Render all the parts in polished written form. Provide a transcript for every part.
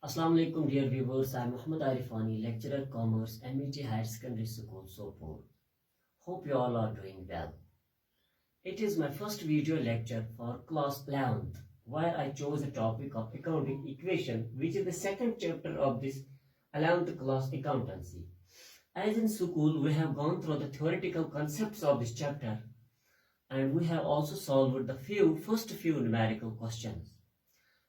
Assalamu alaikum dear viewers. I am Muhammad Arifani, lecturer Commerce, MET Higher Secondary School, Sopur. Hope you all are doing well. It is my first video lecture for class 11th, where I chose the topic of accounting equation, which is the second chapter of this 11th class accountancy. As in school, we have gone through the theoretical concepts of this chapter, and we have also solved the first few numerical questions.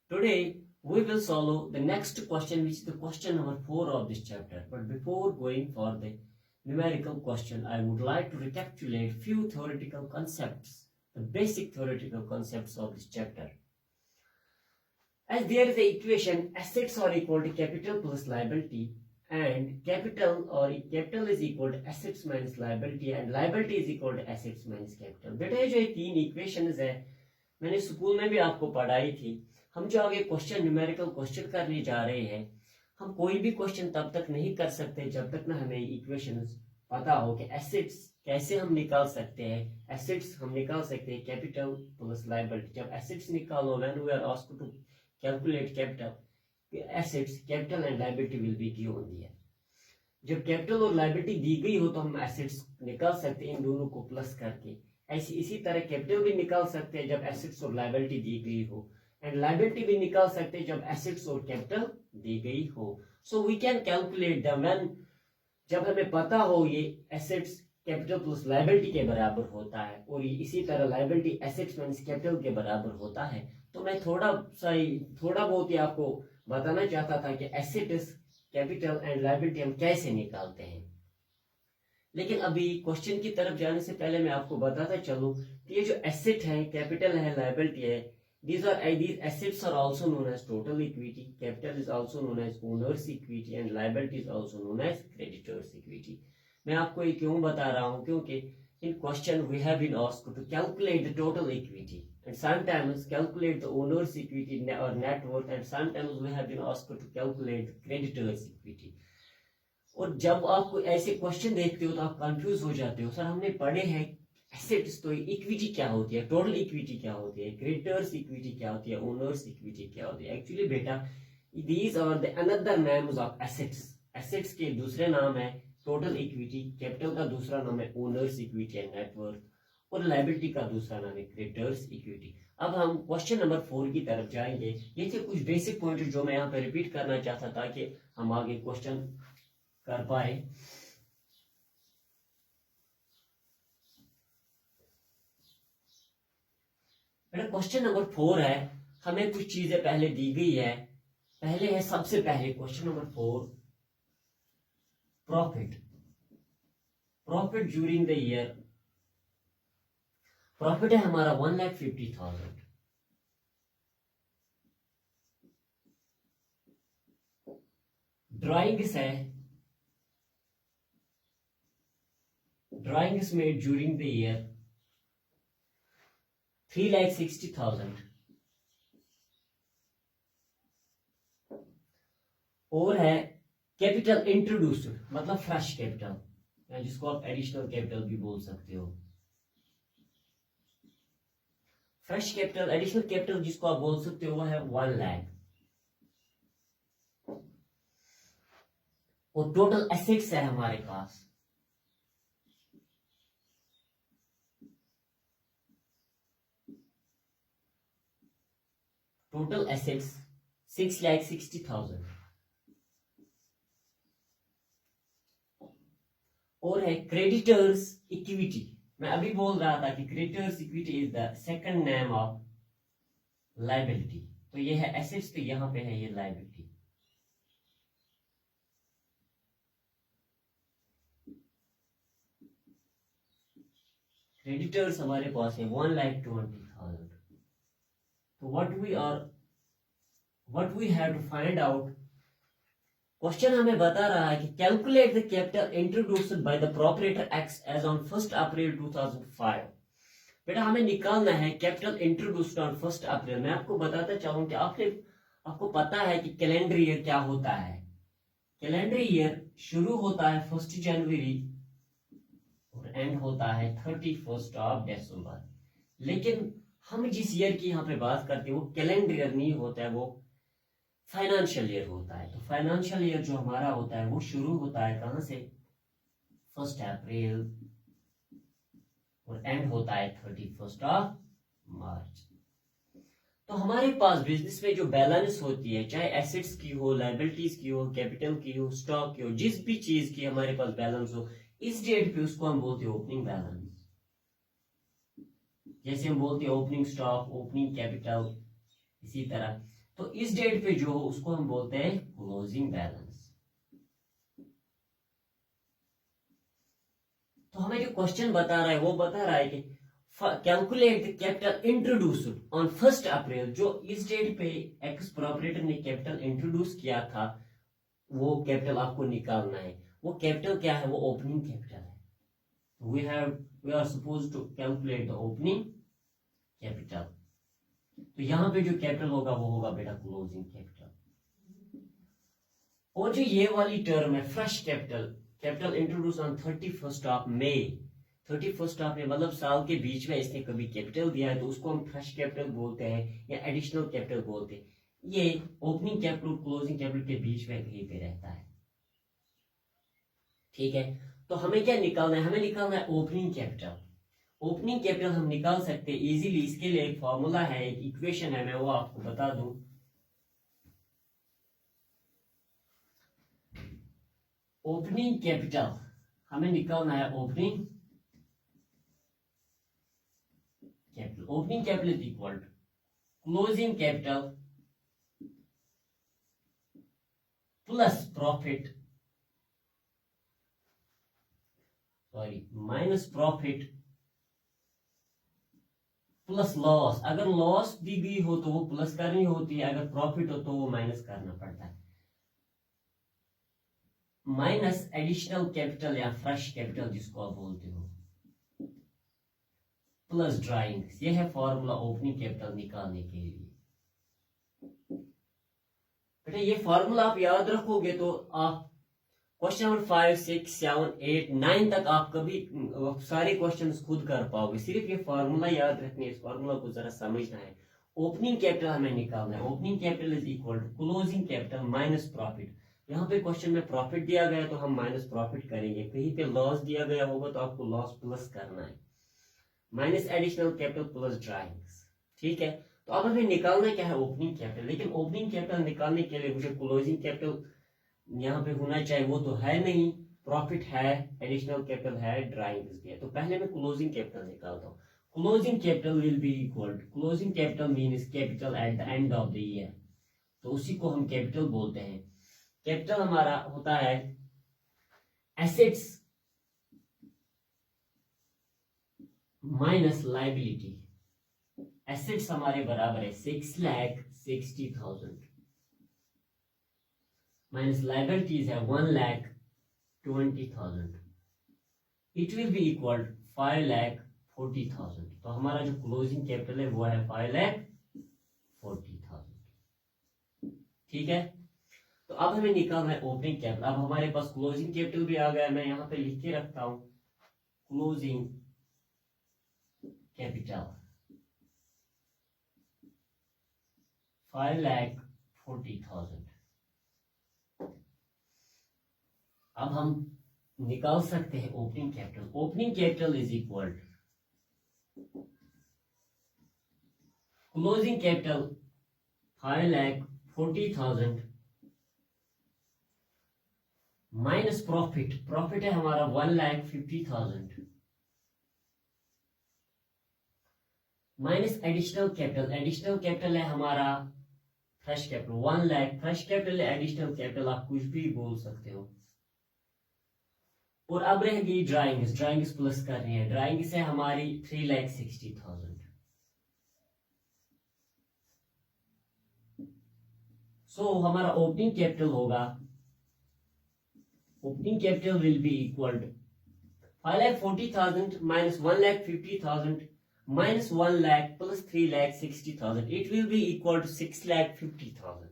Today, we will solve the next question, which is the question number 4 of this chapter. But before going for the numerical question, I would like to recapitulate few theoretical concepts, the basic theoretical concepts of this chapter. As there is the equation, assets are equal to capital plus liability, and capital is equal to assets minus liability, and liability is equal to assets minus capital. बेटा ये जो ये तीन equations है, मैंने school में भी आपको पढ़ाई थी. हम जो आगे क्वेश्चन न्यूमेरिकल क्वेश्चन करने जा रहे हैं, हम कोई भी क्वेश्चन तब तक नहीं कर सकते जब तक ना हमें इक्वेशंस पता हो कि एसेट्स कैसे हम निकाल सकते हैं. एसेट्स हम निकाल सकते हैं कैपिटल प्लस लायबिलिटी. जब एसेट्स निकालो, when we are asked to calculate capital, assets, capital and liability will be given here. जब कैपिटल और लायबिलिटी दी गई हो तो हम एसेट्स निकाल सकते हैं इन दोनों को प्लस करके. इसी तरह कैपिटल भी निकाल सकते हैं जब एसेट्स और लायबिलिटी दी गई हो, एंड लायबिलिटी भी निकाल सकते हैं जब एसेट्स और कैपिटल दी गई हो. So we can calculate the when, जब हमें पता हो ये एसेट्स कैपिटल प्लस लायबिलिटी के बराबर होता है और इसी तरह लायबिलिटी एसेट्स माइनस कैपिटल के बराबर होता है, तो मैं थोड़ा बहुत ही आपको बताना चाहता था कि एसेट्स, कैपिटल एंड लायबिलिटी हम कैसे निकालते हैं. लेकिन अभी क्वेश्चन की तरफ जाने से पहले मैं आपको बताता चलूं कि ये जो एसेट है, कैपिटल है, लायबिलिटी है, these assets are also known as total equity, capital is also known as owner's equity, and liability is also known as creditor's equity. मैं आपको ये क्यों बता रहा हूँ, क्योंकि in question we have been asked to calculate the total equity and sometimes calculate the owner's equity or net worth, and sometimes we have been asked to calculate the creditor's equity. और जब आप ऐसे question देखते हो तो आप confuse हो जाते हो, सर हमने पढ़े हैं एसेट्स, तो इक्विटी क्या होती है, टोटल इक्विटी क्या होती है, क्रेडिटर्स इक्विटी क्या होती है, ओनर्स इक्विटी क्या होती है. एक्चुअली बेटा, these are the another names of assets. Assets के दूसरे नाम है टोटल इक्विटी, कैपिटल का दूसरा नाम है ओनर्स इक्विटी एंड नेटवर्थ, और लायबिलिटी का दूसरा नाम है क्रेडिटर्स इक्विटी. अब हम क्वेश्चन नंबर 4 की तरफ जाएंगे. ये थे कुछ बेसिक पॉइंट जो मैं यहाँ पे रिपीट करना चाहता था कि हम आगे क्वेश्चन कर पाए. क्वेश्चन नंबर 4 है, हमें कुछ चीजें पहले दी गई है. पहले है, सबसे पहले question number 4, profit during the year. Profit है हमारा 1,50,000. ड्राइंग्स है, drawings made during the year 3,60,000. और है कैपिटल इंट्रोड्यूस्ड, मतलब फ्रेश कैपिटल, जिसको आप एडिशनल कैपिटल भी बोल सकते हो. फ्रेश कैपिटल, एडिशनल कैपिटल जिसको आप बोल सकते हो, वो है 1 लाख. और टोटल एसेट्स है हमारे पास टोटल एसेट्स 6,60,000. और है क्रेडिटर्स इक्विटी. मैं अभी बोल रहा था कि creditors equity is the second name of liability. तो ये है एसेट्स, तो यहां पे है ये लायबिलिटी. क्रेडिटर्स हमारे पास है 1,20,000. तो what we have to find out, question हमें बता रहा है कि calculate the capital introduced by the proprietor X as on 1 April 2005. बेटा हमें निकालना है कैपिटल इंट्रोड्यूस्ड ऑन 1 अप्रैल. मैं आपको बताता चाहूँ कि आपको पता है कि कैलेंडर ईयर क्या होता है. कैलेंडर ईयर शुरू होता है 1 जनवरी और एंड होता है 31 दिसंबर. लेकिन हम जिस ईयर की यहाँ पे बात करते हैं वो कैलेंडर ईयर नहीं होता है, वो फाइनेंशियल ईयर होता है। तो फाइनेंशियल ईयर जो हमारा होता है वो शुरू होता है कहां से, 1 अप्रैल और एंड होता है 31 मार्च। तो हमारे पास बिजनेस में जो बैलेंस होती है, चाहे एसेट्स की हो, लायबिलिटीज की हो, कैपिटल की हो, स्टॉक की हो, जिस भी चीज की हमारे पास बैलेंस हो, इस डेट पे उसको हम बोलते हैं ओपनिंग बैलेंस। जैसे हम बोलते हैं ओपनिंग स्टॉक, ओपनिंग कैपिटल, इसी तरह। तो इस डेट पे जो हो उसको हम बोलते हैं क्लोजिंग बैलेंस। तो हमें जो क्वेश्चन बता रहा है वो बता रहा है कि calculate the capital introduced on 1 अप्रैल। जो इस डेट पे एक्स प्रोपराइटर ने कैपिटल इंट्रोड्यूस किया था, वो कैपिटल आपको निकालना है। वो कैपिटल क्या है, वो ओपनिंग कैपिटल है। We are suppose to calculate the opening capital. तो यहां पे जो कैपिटल होगा वो होगा बेटा क्लोजिंग कैपिटल। और जो ये वाली टर्म है fresh capital, capital introduce on 31 मई, 31 मई मतलब साल के बीच में इसने कभी कैपिटल दिया है तो उसको हम फ्रेश कैपिटल बोलते हैं या एडिशनल कैपिटल बोलते हैं। ये ओपनिंग कैपिटल क्लोजिंग कैपिटल के बीच में कहीं पे रहता है। ठीक है, तो हमें क्या निकालना है, हमें निकालना है ओपनिंग कैपिटल। ओपनिंग कैपिटल हम निकाल सकते हैं इजीली। इसके लिए एक फॉर्मूला है, एक इक्वेशन है, मैं वो आपको बता दूं। ओपनिंग कैपिटल हमें निकालना है, opening capital. Opening capital is equal to closing capital plus profit, sorry minus profit plus loss. अगर लॉस दी गई हो तो वो प्लस करनी होती है, अगर प्रॉफिट हो तो वो माइनस करना पड़ता है। माइनस एडिशनल कैपिटल या फ्रेश कैपिटल जिसको आप बोलते हो, प्लस ड्राइंग्स। ये है फॉर्मूला ओपनिंग कैपिटल निकालने के लिए। बेटा ये फॉर्मूला आप याद रखोगे तो आप क्वेश्चन नंबर 5, 6, 7, 8, 9 तक आप कभी सारे क्वेश्चंस खुद कर पाओगे। सिर्फ ये फॉर्मूला याद रखनी है, इस फॉर्मूला को जरा समझना है। ओपनिंग कैपिटल हमें निकालना है। Opening capital is equal to closing capital minus profit. यहाँ पे क्वेश्चन में प्रॉफिट दिया गया तो हम माइनस प्रॉफिट करेंगे, कहीं पे लॉस दिया गया होगा तो आपको लॉस प्लस करना है। Minus additional capital plus drawings. ठीक है, तो अब हमें निकालना क्या है, ओपनिंग कैपिटल। लेकिन ओपनिंग कैपिटल निकालने के लिए मुझे क्लोजिंग कैपिटल यहाँ पे होना चाहिए, वो तो है नहीं। प्रॉफिट है, एडिशनल कैपिटल है, ड्राइंग्स भी है। तो पहले मैं क्लोजिंग कैपिटल निकालता हूँ। Closing capital will be equal to, closing capital means capital at the end of the year, तो उसी को हम कैपिटल बोलते हैं। कैपिटल हमारा होता है एसेट्स माइनस लाइबिलिटी। एसेट्स हमारे बराबर है 6,60,000 माइनस लाइबिलिटीज है 1,20,000। It will be equal 5,40,000। तो हमारा जो क्लोजिंग कैपिटल है वो है 5,40,000। ठीक है, तो अब हमें निकालना है ओपनिंग कैपिटल। अब हमारे पास क्लोजिंग कैपिटल भी आ गया, मैं यहाँ पे लिख के रखता हूं क्लोजिंग कैपिटल 5,40,000। अब हम निकाल सकते हैं opening capital. Opening capital is equal closing capital 5,40,000 minus profit. Profit है हमारा 1,50,000 minus additional capital. Additional capital है हमारा fresh capital 1 lakh. Fresh capital additional capital आप कुछ भी बोल सकते हो। और अब रह गई ड्राइंग्स। ड्राइंग्स प्लस करनी है। ड्राइंग्स है हमारी 3,60,000। सो हमारा ओपनिंग कैपिटल होगा, opening capital will be equal to 5,40,000 minus 1,50,000 minus 1 lakh plus 3,60,000. It will be equal to 6,50,000.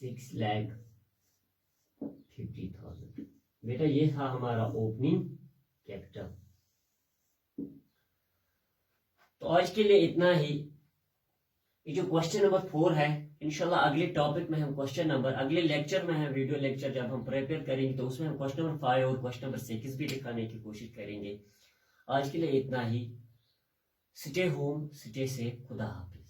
6,50,000। बेटा ये था हमारा ओपनिंग कैपिटल। तो आज के लिए इतना ही। ये जो क्वेश्चन नंबर 4 है, इंशाल्लाह अगले टॉपिक में हम क्वेश्चन नंबर, अगले लेक्चर में हम वीडियो लेक्चर जब हम प्रिपेयर करेंगे तो उसमें हम क्वेश्चन नंबर 5 और क्वेश्चन नंबर 6 भी दिखाने की कोशिश करेंगे। आज के लिए इतना ही। स्टे होम, स्टे सेफ, खुदा हाफिज।